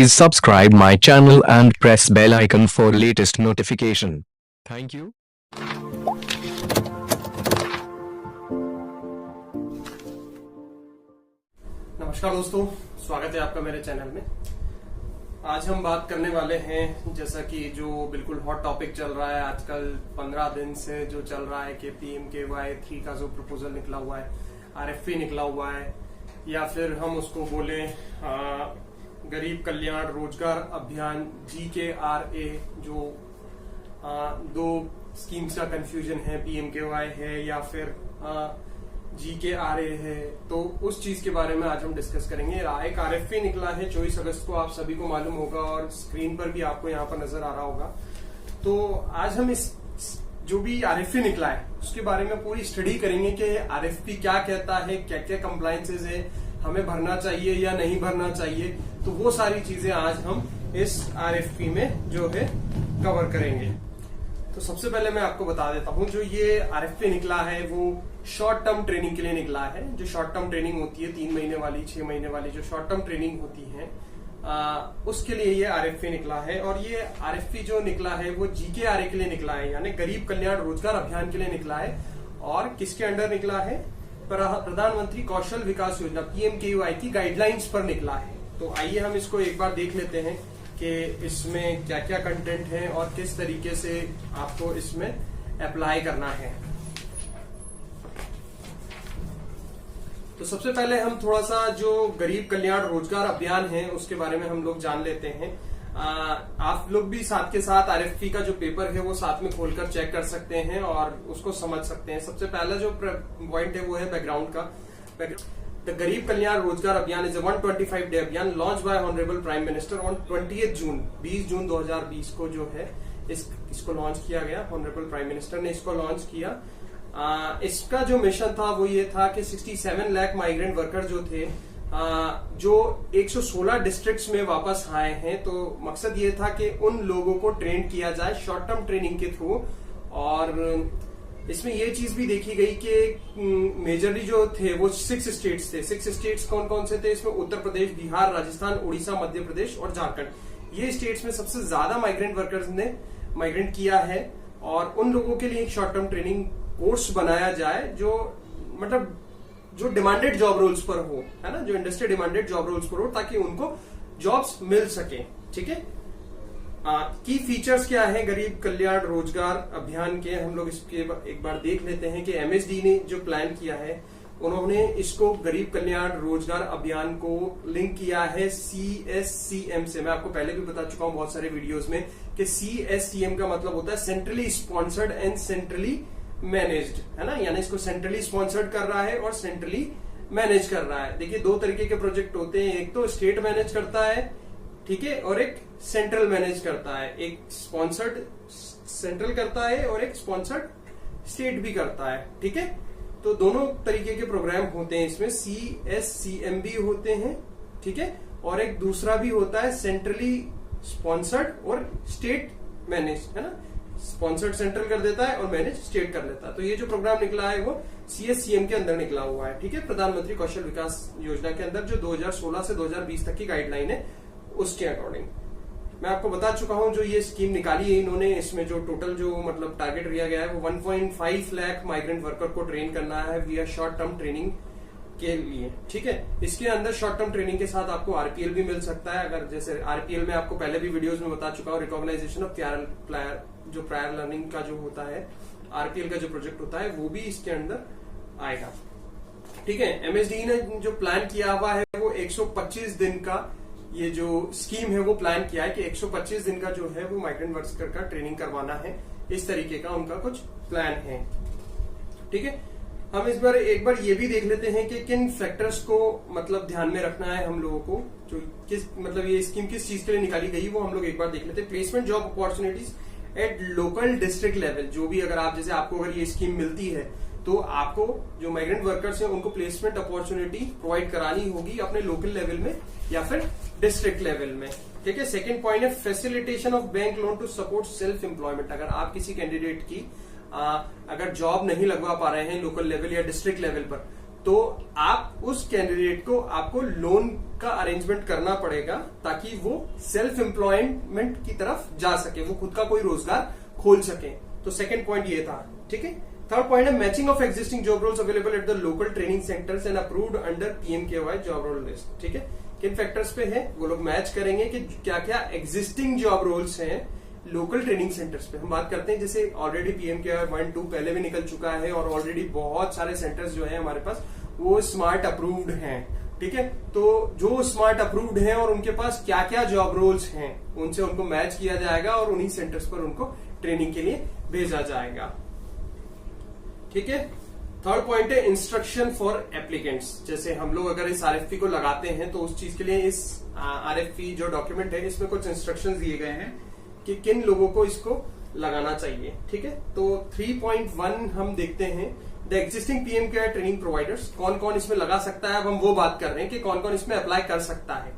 Please subscribe my channel and press bell icon for latest notification. Thank you. नमस्कार दोस्तों, स्वागत है आपका मेरे चैनल में। आज हम बात करने वाले हैं, जैसा कि जो बिल्कुल हॉट टॉपिक चल रहा है आजकल 15 दिन से जो चल रहा है कि PMKY 3 का जो प्रपोजल निकला हुआ है, RFP निकला हुआ है, या फिर हम उसको बोले गरीब कल्याण रोजगार अभियान GKRA, जो दो स्कीम्स का कंफ्यूजन है, PMKY है या फिर GKRA है। तो उस चीज के बारे में आज हम डिस्कस करेंगे। एक RFP निकला है 24 अगस्त को, आप सभी को मालूम होगा और स्क्रीन पर भी आपको यहाँ पर नजर आ रहा होगा। तो आज हम इस जो भी RFP निकला है उसके बारे में पूरी स्टडी करेंगे कि RFP क्या कहता है, क्या क्या कंप्लायंसेस है, हमें भरना चाहिए या नहीं भरना चाहिए। तो वो सारी चीजें आज हम इस RFP में जो है कवर करेंगे। तो सबसे पहले मैं आपको बता देता हूं, जो ये RFP निकला है वो शॉर्ट टर्म ट्रेनिंग के लिए निकला है। जो शॉर्ट टर्म ट्रेनिंग होती है 3 महीने वाली, 6 महीने वाली जो शॉर्ट टर्म ट्रेनिंग होती है, उसके लिए ये RFP निकला है। और ये RFP जो निकला है वो GKRA के लिए निकला है, यानी गरीब कल्याण रोजगार अभियान के लिए निकला है। और किसके अंडर निकला है? प्रधानमंत्री कौशल विकास योजना PMKY की गाइडलाइंस पर निकला है। तो आइए हम इसको एक बार देख लेते हैं कि इसमें क्या क्या कंटेंट है और किस तरीके से आपको इसमें अप्लाई करना है। तो सबसे पहले हम थोड़ा सा जो गरीब कल्याण रोजगार अभियान है उसके बारे में हम लोग जान लेते हैं। आप लोग भी साथ के साथ RFP का जो पेपर है वो साथ में खोलकर चेक कर सकते हैं और उसको समझ सकते हैं। सबसे पहला जो पॉइंट है वो है बैकग्राउंड का। द गरीब कल्याण रोजगार अभियान इज 125 डे अभियान launch by honourable prime minister on 20 जून 2020 को जो है इसको लॉन्च किया गया। ऑनरेबल प्राइम मिनिस्टर ने इसको लॉन्च किया। इसका जो मिशन था वो ये था कि 67 लाख माइग्रेंट वर्कर जो थे, जो 116 डिस्ट्रिक्ट्स में वापस आए हैं, तो मकसद ये था कि उन लोगों को ट्रेन किया जाए शॉर्ट टर्म ट्रेनिंग के थ्रू। और इसमें ये चीज भी देखी गई कि मेजरली जो थे वो 6 स्टेट्स थे। 6 स्टेट्स कौन कौन से थे? इसमें उत्तर प्रदेश, बिहार, राजस्थान, उड़ीसा, मध्य प्रदेश और झारखंड। ये स्टेट्स में सबसे ज्यादा माइग्रेंट वर्कर्स ने माइग्रेंट किया है। और उन लोगों के लिए एक शॉर्ट टर्म ट्रेनिंग कोर्स बनाया जाए जो मतलब जो डिमांडेड जॉब रोल्स पर हो, है ना, जो इंडस्ट्री डिमांडेड जॉब रोल्स पर हो, ताकि उनको जॉब्स मिल सके। ठीक है। की फीचर्स क्या है गरीब कल्याण रोजगार अभियान के, हम लोग इसके एक बार देख लेते हैं कि MSD ने जो प्लान किया है, उन्होंने इसको गरीब कल्याण रोजगार अभियान को लिंक किया है CSCM से। मैं आपको पहले भी बता चुका हूं बहुत सारे वीडियोस में कि CSCM का मतलब होता है centrally sponsored and centrally managed, है ना, यानी इसको सेंट्रली स्पॉन्सर्ड कर रहा है और सेंट्रली मैनेज कर रहा है। देखिए, 2 तरीके के प्रोजेक्ट होते हैं, एक तो स्टेट मैनेज करता है, ठीक है, और एक सेंट्रल मैनेज करता है। एक स्पॉन्सर्ड सेंट्रल करता है और एक स्पॉन्सर्ड स्टेट भी करता है। ठीक है। तो दोनों तरीके के प्रोग्राम होते हैं इसमें, CSCM भी होते हैं, ठीक है, और एक दूसरा भी होता है सेंट्रली स्पॉन्सर्ड और स्टेट मैनेज, है ना। स्पॉन्सर्ड सेंट्रल कर देता है और मैनेज स्टेट कर लेता है। तो ये जो प्रोग्राम निकला है वो CSCM के अंदर निकला हुआ है, ठीक है, प्रधानमंत्री कौशल विकास योजना के अंदर, जो 2016 से 2020 तक की गाइडलाइन है उसके अकॉर्डिंग। मैं आपको बता चुका हूं जो ये स्कीम निकाली है इन्होंने, इसमें जो टोटल जो मतलब टारगेट दिया गया है वो 1.5 लाख माइग्रेंट वर्कर को ट्रेन करना है विया शॉर्ट टर्म ट्रेनिंग के लिए। ठीक है। इसके अंदर शॉर्ट टर्म ट्रेनिंग के साथ आपको RPL भी मिल सकता है। अगर जैसे RPL में आपको पहले भी वीडियोस में बता चुका हूं, रिकॉग्नाइजेशन ऑफ जो प्रायर लर्निंग का जो होता है, RPL का जो प्रोजेक्ट होता है वो भी इसके अंदर आएगा। ठीक है। MSD ने जो प्लान किया हुआ है वो 125 दिन का, ये जो स्कीम है वो प्लान किया है कि 125 दिन का जो है वो माइग्रेंट वर्कर का ट्रेनिंग करवाना है। इस तरीके का उनका कुछ प्लान है। ठीक है। हम इस बार एक बार ये भी देख लेते हैं कि किन फैक्टर्स को मतलब ध्यान में रखना है हम लोगों को, जो किस मतलब ये स्कीम किस चीज के लिए निकाली गई वो हम लोग एक बार देख लेते हैं। Placement job opportunities at local district level, जो भी अगर आप जैसे आपको अगर ये स्कीम मिलती है तो आपको जो माइग्रेंट वर्कर्स हैं उनको प्लेसमेंट अपॉर्चुनिटी प्रोवाइड करानी होगी अपने लोकल लेवल में या फिर डिस्ट्रिक्ट लेवल में। ठीक है। सेकंड पॉइंट है facilitation of bank loan to support self employment. अगर आप किसी कैंडिडेट की अगर जॉब नहीं लगवा पा रहे हैं लोकल लेवल या डिस्ट्रिक्ट लेवल पर, तो आप उस कैंडिडेट को आपको लोन का अरेंजमेंट करना पड़ेगा ताकि वो सेल्फ एम्प्लॉयमेंट की तरफ जा सके, वो खुद का कोई रोजगार खोल सके। तो सेकंड पॉइंट ये था, ठीक है। थर्ड पॉइंट है matching of existing job roles available at the local training centres and approved under PMKVY job role list, ठीक है। किन फैक्टर्स पे है वो लोग मैच करेंगे कि क्या क्या एग्जिस्टिंग जॉब रोल्स हैं लोकल ट्रेनिंग सेंटर्स पे। हम बात करते हैं जैसे ऑलरेडी पीएमकेवाई 1-2 पहले भी निकल चुका है और ऑलरेडी बहुत सारे सेंटर्स जो है हमारे पास वो स्मार्ट अप्रूव्ड हैं, ठीक है। तो जो स्मार्ट अप्रूव्ड हैं और उनके पास क्या क्या जॉब रोल्स हैं उनसे उनको मैच किया जाएगा और उन्हीं सेंटर्स पर उनको ट्रेनिंग के लिए भेजा जाएगा, ठीक है। थर्ड पॉइंट है इंस्ट्रक्शन फॉर एप्लीकेंट्स। जैसे हम लोग अगर इस आरएफपी को लगाते हैं तो उस चीज के लिए इस आरएफपी जो डॉक्यूमेंट है इसमें कुछ इंस्ट्रक्शंस दिए गए हैं कि किन लोगों को इसको लगाना चाहिए, ठीक है। तो 3.1 हम देखते हैं the existing PMKY training providers, कौन कौन इसमें लगा सकता है। अब हम वो बात कर रहे हैं कि कौन कौन इसमें अप्लाई कर सकता है।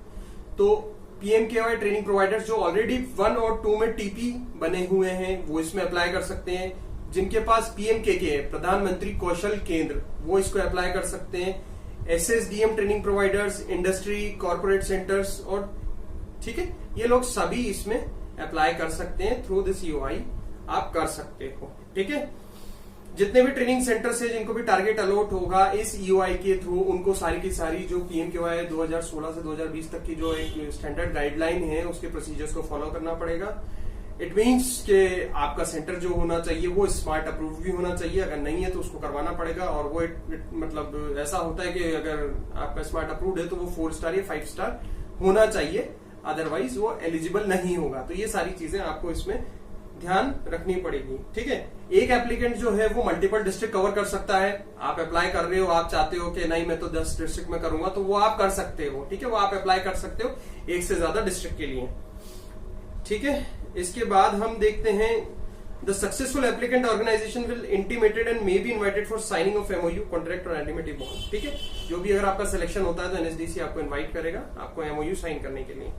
तो पीएमकेवाई ट्रेनिंग प्रोवाइडर्स जो ऑलरेडी 1 और 2 में टीपी बने हुए हैं वो इसमें अप्लाई कर सकते हैं। जिनके पास पीएमकेके है, प्रधानमंत्री कौशल केंद्र, वो इसको अप्लाई कर सकते हैं। SSDM training providers, industry, corporate centres और, ठीक है, ये लोग सभी इसमें अप्लाई कर सकते हैं। थ्रू दिस यूआई आप कर सकते हो, ठीक है। जितने भी ट्रेनिंग सेंटर्स है जिनको भी टारगेट अलॉट होगा इस यूआई के थ्रू, उनको सारी की सारी जो पीएमकेवाई 2016 से 2020 तक की जो एक स्टैंडर्ड गाइडलाइन है उसके प्रोसीजर्स को फॉलो करना पड़ेगा। इट मीन्स के आपका सेंटर जो होना चाहिए वो स्मार्ट अप्रूव भी होना चाहिए, अगर नहीं है तो उसको करवाना पड़ेगा। और वो मतलब ऐसा होता है कि अगर आपका स्मार्ट अप्रूव्ड है तो वो 4 स्टार या 5 स्टार होना चाहिए, अदरवाइज वो एलिजिबल नहीं होगा। तो ये सारी चीजें आपको इसमें ध्यान रखनी पड़ेगी, ठीक है। एक एप्लीकेंट जो है वो मल्टीपल डिस्ट्रिक्ट कवर कर सकता है। आप अप्लाई कर रहे हो, आप चाहते हो कि नहीं मैं तो 10 डिस्ट्रिक्ट में करूंगा, तो वो आप कर सकते हो, ठीक है। वो आप अप्लाई कर सकते हो एक से ज्यादा डिस्ट्रिक्ट के लिए, ठीक है। इसके बाद हम देखते हैं the successful applicant organization will intimated and may be invited for signing of MOU, contract और एंटीमेटी बॉन्ड, ठीक है। जो भी अगर आपका सिलेक्शन होता है तो एनएसडीसी आपको इन्वाइट करेगा आपको एमओयू साइन करने के लिए।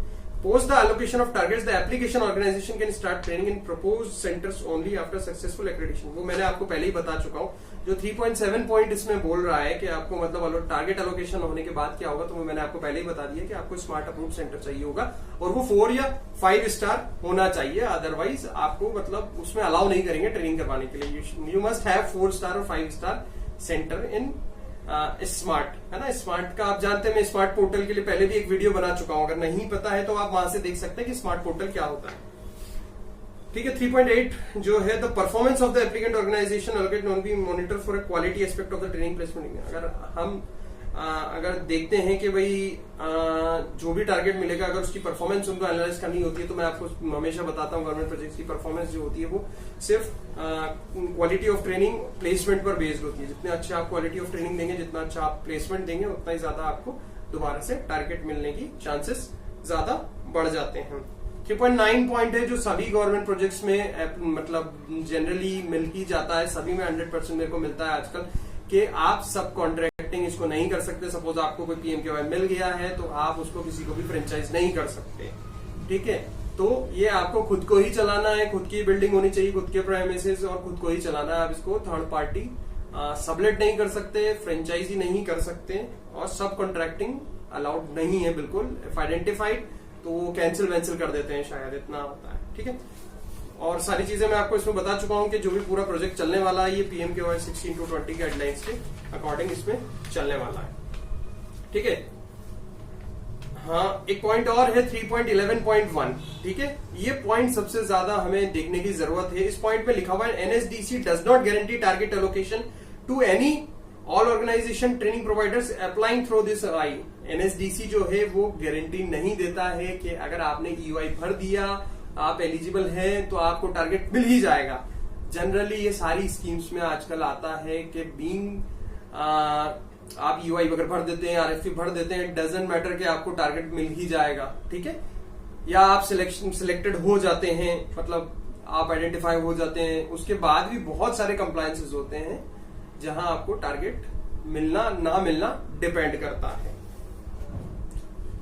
Post the allocation of targets, the application organization can start training in proposed centers only after successful accreditation. वो मैंने आपको पहले ही बता चुका हूँ। जो 3.7 पॉइंट इसमें बोल रहा है कि आपको मतलब टारगेट एलोकेशन होने के बाद क्या होगा, तो मैंने आपको पहले ही बता दिया कि आपको स्मार्ट अप्रूव सेंटर चाहिए होगा और वो 4 या 5 स्टार होना चाहिए, अदरवाइज आपको मतलब उसमें अलाउ नहीं करेंगे ट्रेनिंग करवाने के लिए। यू मस्ट हैव 4 स्टार और 5 स्टार सेंटर इन स्मार्ट, है ना। स्मार्ट का आप जानते हैं, मैं स्मार्ट पोर्टल के लिए पहले भी एक वीडियो बना चुका हूं, अगर नहीं पता है तो आप वहां से देख सकते हैं कि स्मार्ट पोर्टल क्या होता है, ठीक है। 3.8 जो है the performance of the applicant organization allocate non be monitor for a quality aspect of the training placement. अगर हम अगर देखते हैं कि भाई जो भी टारगेट मिलेगा अगर उसकी परफॉर्मेंस उनको एनालाइज करनी होती है, तो मैं आपको हमेशा बताता हूँ गवर्नमेंट प्रोजेक्ट्स की परफॉर्मेंस जो होती है वो सिर्फ क्वालिटी ऑफ ट्रेनिंग प्लेसमेंट पर बेस्ड होती है। जितने अच्छे आप क्वालिटी ऑफ ट्रेनिंग देंगे, जितना अच्छा आप प्लेसमेंट देंगे, उतना ही ज्यादा आपको दोबारा से टारगेट मिलने की चांसेस ज्यादा बढ़ जाते हैं। 3.9 पॉइंट है जो सभी गवर्नमेंट प्रोजेक्ट्स में मतलब जनरली मिल ही जाता है, सभी में 100% मेरे को मिलता है आजकल, कि आप सब कॉन्ट्रैक्टिंग इसको नहीं कर सकते। सपोज आपको कोई पीएमकेवाई मिल गया है तो आप उसको किसी को भी फ्रेंचाइज नहीं कर सकते, ठीक है। तो ये आपको खुद को ही चलाना है, खुद की बिल्डिंग होनी चाहिए, खुद के प्राइमेसेस और खुद को ही चलाना है। आप इसको थर्ड पार्टी सबलेट नहीं कर सकते, फ्रेंचाइजी नहीं कर सकते और सब कॉन्ट्रैक्टिंग अलाउड नहीं है बिल्कुल। इफ आइडेंटिफाइड तो वो कैंसिल वैंसिल कर देते हैं, शायद इतना होता है, ठीक है। और सारी चीजें मैं आपको इसमें बता चुका हूं कि जो भी पूरा प्रोजेक्ट चलने वाला है ये पीएमकेवाई 16/20 गाइडलाइंस के अकॉर्डिंग इसमें चलने वाला है, ठीक है। हाँ, एक पॉइंट और है 3.11.1, ठीक है। ये पॉइंट सबसे ज्यादा हमें देखने की जरूरत है। इस पॉइंट में लिखा हुआ है NSDC does not guarantee target allocation to any all organization training providers applying through this I. NSDC जो है वो गारंटी नहीं देता है कि अगर आपने ईयूआई भर दिया, आप एलिजिबल हैं, तो आपको टारगेट मिल ही जाएगा। जनरली ये सारी स्कीम्स में आजकल आता है कि बीइंग आप ईयूआई अगर भर देते हैं, आरएफपी भर देते हैं, डजंट मैटर कि आपको टारगेट मिल ही जाएगा, ठीक है। या आप सिलेक्टेड हो जाते हैं, मतलब आप आइडेंटिफाई हो जाते हैं, उसके बाद भी बहुत सारे कंप्लायंसेस होते हैं जहां आपको टारगेट मिलना ना मिलना डिपेंड करता है,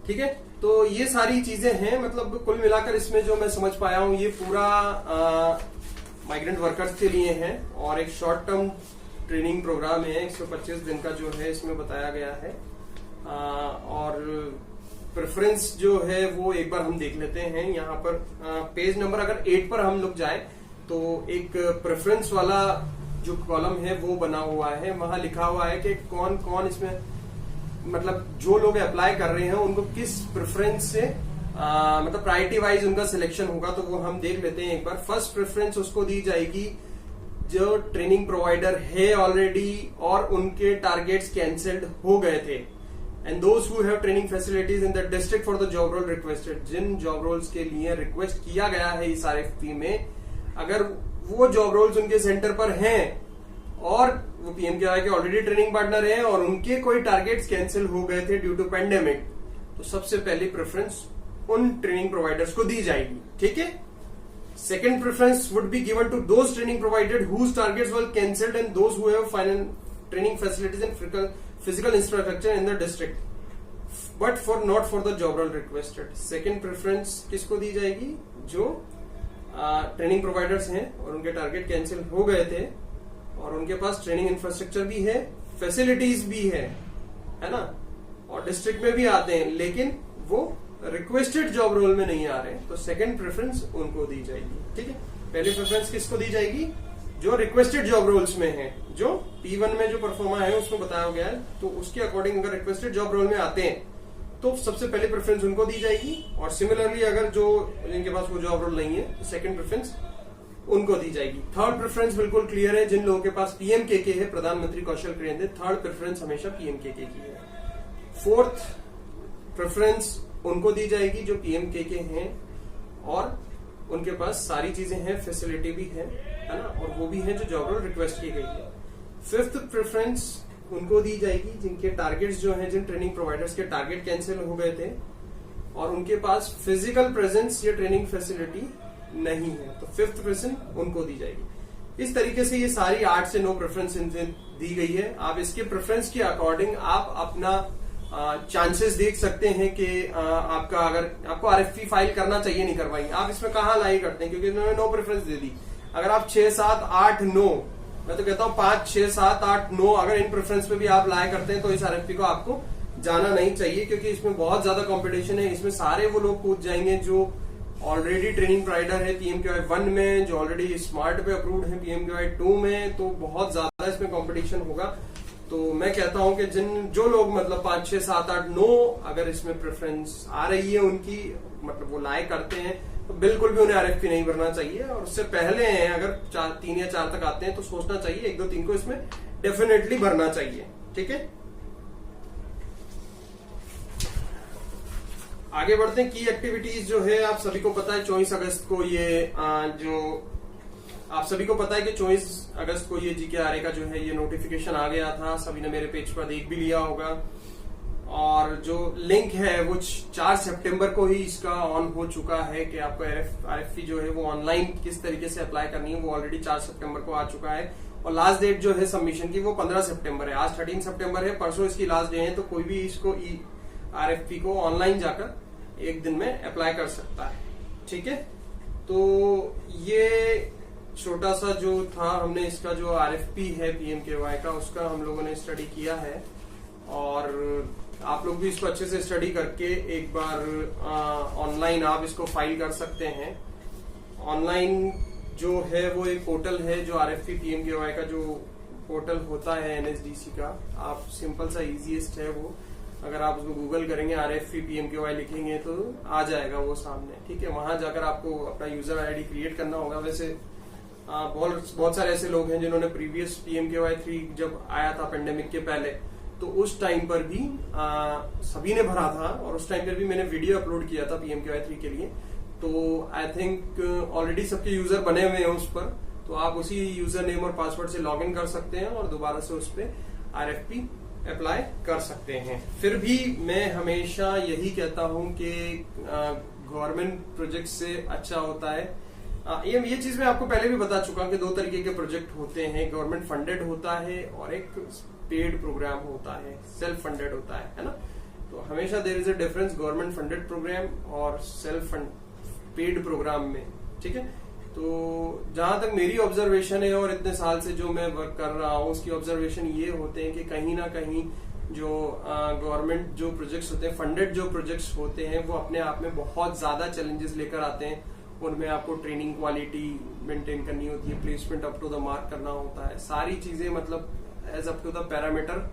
ठीक है। तो ये सारी चीजें हैं, मतलब कुल मिलाकर इसमें जो मैं समझ पाया हूं ये पूरा माइग्रेंट वर्कर्स के लिए है और एक शॉर्ट टर्म ट्रेनिंग प्रोग्राम है 125 दिन का जो है इसमें बताया गया है। और प्रेफरेंस जो है वो एक बार हम देख लेते हैं। यहाँ पर पेज नंबर अगर 8 पर हम लोग जाए तो एक प्रेफरेंस वाला जो कॉलम है वो बना हुआ है। वहां लिखा हुआ है कि कौन कौन इसमें मतलब जो लोग अप्लाई कर रहे हैं उनको किस प्रेफरेंस से मतलब प्रायोरिटी वाइज उनका सिलेक्शन होगा, तो वो हम देख लेते हैं एक बार। फर्स्ट प्रेफरेंस उसको दी जाएगी जो ट्रेनिंग प्रोवाइडर है ऑलरेडी और उनके टारगेट्स कैंसिल्ड हो गए थे। And those who have training facilities in the district for the job role requested, जिन जॉब रोल्स के लिए रिक्वेस्ट किया गया है इस RFP में, अगर वो जॉब रोल्स उनके सेंटर पर हैं और वो PMKY के ऑलरेडी ट्रेनिंग पार्टनर हैं और उनके कोई टारगेट्स कैंसिल हो गए थे ड्यू टू पेंडेमिक, तो सबसे पहली प्रेफरेंस उन ट्रेनिंग प्रोवाइडर्स को दी जाएगी। ठीक है। Second preference would be given to those training provided whose targets were cancelled and those who have final training facilities and physical infrastructure in the district but for not for the job role requested. Second preference किसको दी जाएगी? जो training providers हैं और उनके target cancel हो गए थे और उनके पास ट्रेनिंग इंफ्रास्ट्रक्चर भी है, फैसिलिटीज भी है ना, और डिस्ट्रिक्ट में भी आते हैं, लेकिन वो रिक्वेस्टेड जॉब रोल में नहीं आ रहे, तो सेकंड प्रेफरेंस उनको दी जाएगी। ठीक है। पहली प्रेफरेंस किसको दी जाएगी? जो रिक्वेस्टेड जॉब रोल्स में है, जो P1 में जो परफॉर्मा है उसमें बताया गया है, तो उसके अकॉर्डिंग अगर रिक्वेस्टेड जॉब रोल में आते हैं तो सबसे पहली प्रेफरेंस उनको दी जाएगी। और सिमिलरली अगर जो जिनके पास वो जॉब रोल नहीं है तो सेकंड प्रेफरेंस उनको दी जाएगी। थर्ड प्रेफरेंस बिल्कुल क्लियर है, जिन लोगों के पास PMKK है, प्रधानमंत्री कौशल केंद्र, थर्ड प्रेफरेंस हमेशा PMKK की है। फोर्थ प्रेफरेंस उनको दी जाएगी जो PMKK हैं और उनके पास सारी चीजें हैं, फैसिलिटी भी है ना, और वो भी है जो जॉब रोल रिक्वेस्ट की गई है। फिफ्थ प्रेफरेंस उनको दी जाएगी जिनके टारगेट्स जो हैं, जिन ट्रेनिंग प्रोवाइडर्स के टारगेट कैंसिल हो गए थे और उनके पास फिजिकल प्रेजेंस या ट्रेनिंग फैसिलिटी नहीं है, तो फिफ्थ प्रेफरेंस उनको दी जाएगी। इस तरीके से ये सारी 8 से 9 प्रेफरेंस दी गई है। आप इसके प्रेफरेंस के अकॉर्डिंग आप अपना चांसेस देख सकते हैं कि आपका अगर आपको RFP फाइल करना चाहिए नहीं करवाएंगे, आप इसमें कहाँ लाई करते हैं, क्योंकि इन्होंने 9 प्रेफरेंस दे दी। अगर आप 6, 7, 8, 9, मैं तो कहता हूँ 5, 6, 7, 8, 9 अगर इन प्रेफरेंस पे भी आप लाए करते हैं तो इस RFP को आपको जाना नहीं चाहिए, क्योंकि इसमें बहुत ज्यादा कंपटीशन है। इसमें सारे वो लोग कूद जाएंगे जो ऑलरेडी ट्रेनिंग प्रोवाइडर है PMKY 1 में, जो ऑलरेडी स्मार्ट पे अप्रूव्ड है PMKY 2 में, तो बहुत ज्यादा इसमें कंपटीशन होगा। तो मैं कहता हूं कि जो लोग मतलब 5, 6, 7, 8, 9 अगर इसमें प्रेफरेंस आ रही है उनकी, मतलब वो लाए करते हैं, तो बिल्कुल भी उन्हें RFP नहीं भरना चाहिए। और उससे पहले हैं अगर 3 या 4 तक आते हैं तो सोचना चाहिए 1, 2, 3 को इसमें डेफिनेटली भरना चाहिए। ठीक है। आगे बढ़ते हैं। की एक्टिविटीज जो है आप सभी को पता है 24 अगस्त को ये आप सभी को पता है कि 24 अगस्त को ये GKRA का जो है ये नोटिफिकेशन आ गया था। सभी ने मेरे पेज पर देख भी लिया होगा और जो लिंक है वो 4 सितंबर को ही इसका ऑन हो चुका है कि आपको RFP जो है वो ऑनलाइन किस तरीके से अप्लाई करनी है, वो ऑलरेडी 4 सितंबर को आ चुका है। और लास्ट डेट जो है सबमिशन की वो 15 सितंबर है। आज 13 सितंबर है, परसों इसकी लास्ट डे है, तो कोई भी इसको RFP को ऑनलाइन जाकर 1 दिन में अप्लाई कर सकता है। ठीक है। तो ये छोटा सा जो था, हमने इसका जो RFP है PMKY का, उसका हम लोगों ने स्टडी किया है और आप लोग भी इसको अच्छे से स्टडी करके एक बार ऑनलाइन आप इसको फाइल कर सकते हैं। ऑनलाइन जो है वो एक पोर्टल है, जो RFP PMKY का जो पोर्टल होता है NSDC का, आप सिंपल सा इजीएस्ट है वो, अगर आप उसको गूगल करेंगे RFP PMKY लिखेंगे तो आ जाएगा वो सामने। ठीक है। वहां जाकर आपको अपना यूजर ID क्रिएट करना होगा। वैसे बहुत सारे ऐसे लोग हैं जिन्होंने प्रीवियस PMKY 3 जब आया था पेंडेमिक के पहले, तो उस टाइम पर भी सभी ने भरा था और उस टाइम पर भी मैंने वीडियो अपलोड किया था PMKY 3 के लिए। तो आई थिंक ऑलरेडी सबके यूजर बने हुए हैं उस पर, तो आप उसी यूजर नेम और पासवर्ड से लॉगिन कर सकते हैं और दोबारा से उस पर RFP अप्लाई कर सकते हैं। फिर भी मैं हमेशा यही कहता हूं कि गवर्नमेंट प्रोजेक्ट से अच्छा होता है, ये चीज मैं आपको पहले भी बता चुका हूं कि 2 तरीके के प्रोजेक्ट होते हैं, गवर्नमेंट फंडेड होता है और एक पेड प्रोग्राम होता है, सेल्फ फंडेड होता है ना। तो हमेशा there is a difference government funded program और सेल्फ पेड प्रोग्राम में। ठीक है। तो जहां तक मेरी ऑब्जर्वेशन है और इतने साल से जो मैं वर्क कर रहा हूँ उसकी ऑब्जर्वेशन ये होते हैं कि कहीं ना कहीं जो गवर्नमेंट जो प्रोजेक्ट्स होते हैं, फंडेड जो प्रोजेक्ट्स होते हैं, वो अपने आप में बहुत ज्यादा चैलेंजेस लेकर आते हैं। उनमें आपको ट्रेनिंग क्वालिटी मेंटेन करनी होती है, placement up to the mark करना होता है, सारी चीजें मतलब as up to the parameter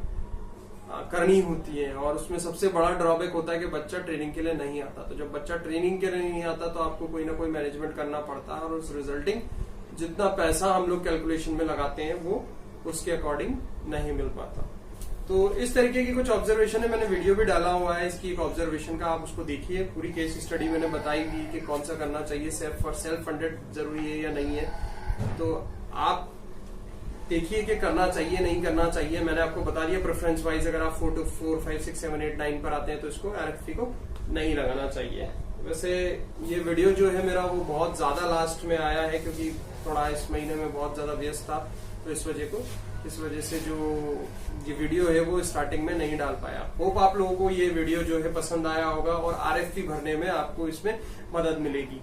करनी होती है। और उसमें सबसे बड़ा ड्रॉबैक होता है कि बच्चा ट्रेनिंग के लिए नहीं आता। तो जब बच्चा ट्रेनिंग के लिए नहीं आता तो आपको कोई ना कोई मैनेजमेंट करना पड़ता है, और उस रिजल्टिंग जितना पैसा हम लोग कैलकुलेशन में लगाते हैं वो उसके अकॉर्डिंग नहीं मिल पाता। तो इस तरीके की कुछ ऑब्जर्वेशन है, मैंने वीडियो भी डाला हुआ है इसकी एक ऑब्जर्वेशन का, आप उसको देखिए। पूरी केस स्टडी मैंने बताई भी कि कौन सा करना चाहिए, सेल्फ फंडेड जरूरी है या नहीं है। तो आप देखिए कि करना चाहिए नहीं करना चाहिए। मैंने आपको बता दिया प्रेफरेंस वाइज, अगर आप 4 to 4, 5, 6, 7, 8, 9 पर आते हैं तो इसको RFP को नहीं लगाना चाहिए। वैसे ये वीडियो जो है मेरा वो बहुत ज्यादा लास्ट में आया है, क्योंकि थोड़ा इस महीने में बहुत ज्यादा व्यस्त था, तो इस वजह से जो ये वीडियो है वो स्टार्टिंग में नहीं डाल पाया। होप आप लोगों को ये वीडियो जो है पसंद आया होगा और RFP भरने में आपको इसमें मदद मिलेगी।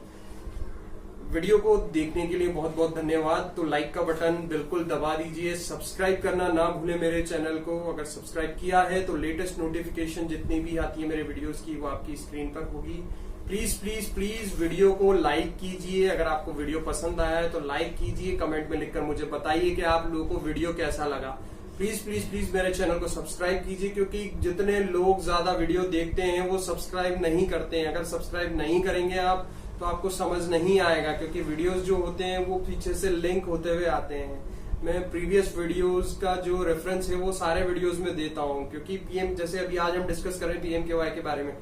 वीडियो को देखने के लिए बहुत बहुत धन्यवाद। तो लाइक का बटन बिल्कुल दबा दीजिए, सब्सक्राइब करना ना भूले मेरे चैनल को। अगर सब्सक्राइब किया है तो लेटेस्ट नोटिफिकेशन जितनी भी आती है मेरे वीडियोस की वो आपकी स्क्रीन पर होगी। प्लीज प्लीज प्लीज वीडियो को लाइक कीजिए। अगर आपको वीडियो पसंद आया है तो लाइक कीजिए, कमेंट में लिखकर मुझे बताइए कि आप लोगों को वीडियो कैसा लगा। प्लीज प्लीज प्लीज मेरे चैनल को सब्सक्राइब कीजिए, क्योंकि जितने लोग ज्यादा वीडियो देखते हैं वो सब्सक्राइब नहीं करते हैं। अगर सब्सक्राइब नहीं करेंगे आप तो आपको समझ नहीं आएगा, क्योंकि वीडियोस जो होते हैं वो पीछे से लिंक होते हुए आते हैं। मैं प्रीवियस वीडियोस का जो रेफरेंस है वो सारे वीडियोस में देता हूं, क्योंकि पीएम, जैसे अभी आज हम डिस्कस कर रहे हैं PMKY के बारे में,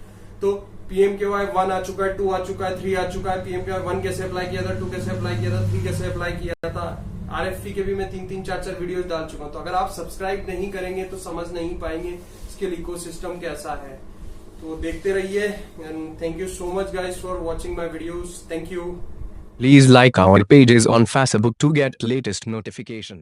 तो PMKY 1 आ चुका है, 2 आ चुका है, 3 आ चुका है। PMKY 1 कैसे अप्लाई किया था, 2 कैसे अप्लाई किया था, 3 कैसे अप्लाई किया था। RFP के भी मैं 3-3, 4-4 वीडियोस डाल चुका हूं। तो अगर आप सब्सक्राइब नहीं करेंगे तो समझ नहीं पाएंगे इसके इकोसिस्टम कैसा है। तो देखते रहिए, and thank you so much guys for watching my videos. Thank you. Please like our pages on Facebook to get latest notification.